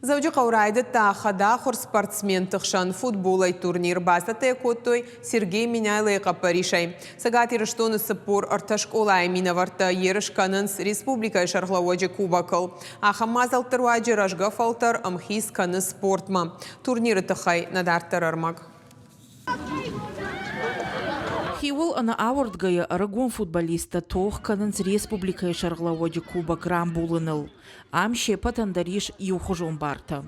Завжди қаурайды тақада құр спортсмен тұқшан футболай турнир бастаты көттой Сергей Минайлай қапаришай. Сагат еріштоны сыппор арташк олай минаварта ерішканынс республика шарғлауаджы кубакыл. Ахамаз алтыруаджы рашға фалтар амхиз каны спортма. Турниры тұқай надартар армаг. Хиул ана ауырдгая арагон футболиста тоқ канынс республика шарғлауаджы кубак рам булыныл. Амше патандариш юхужон барта.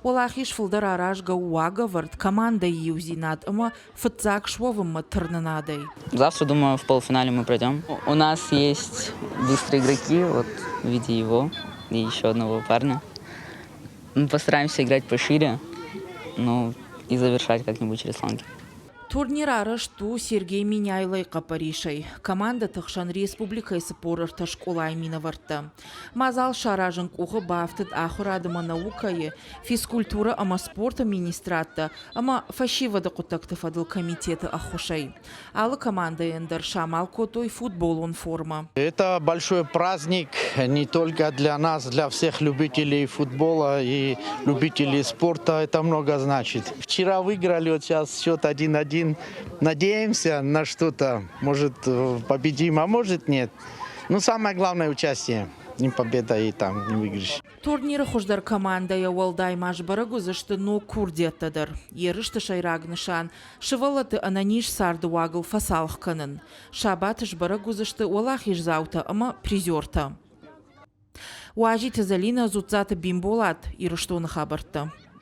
Олахиш фылдар аражга уага вард команда юзинат, ама футзак швовым тернанадай. Завтра, думаю, в полуфинале мы пройдем. У нас есть быстрые игроки, вот в виде его и еще одного парня. Мы постараемся играть пошире, ну и завершать как-нибудь через фланги. Турнир арашту Сергей Минайлай қапаришай. Команда тұқшан республика спор арташк олай минаварта. Мазал шаражын куғы бафтыд ахыр адыма наукайы, физкультура ама спорта министрата, ама фашивада құттақты фадыл комитеты ахушай. Алы команда ендер шамал котой футбол он форма. Это большой праздник не только для нас, для всех любителей футбола и любителей спорта. Это много значит. Вчера выиграли, вот сейчас счет 1-1. Надеемся на что-то. Может, победим, а может нет. Но самое главное участие. Не победа и там не выигрыш. Турниры хуждар команда я уалдай машбара гузышты но курдеттадыр. Ерышты шайрагнышан. Шывалаты ананиш сарды уагыл фасалх канын. Шабаты жбара гузышты олах ижзаута, ама призерта. Уажи тезалина зуцата бимболат, ерыштоны хабарта.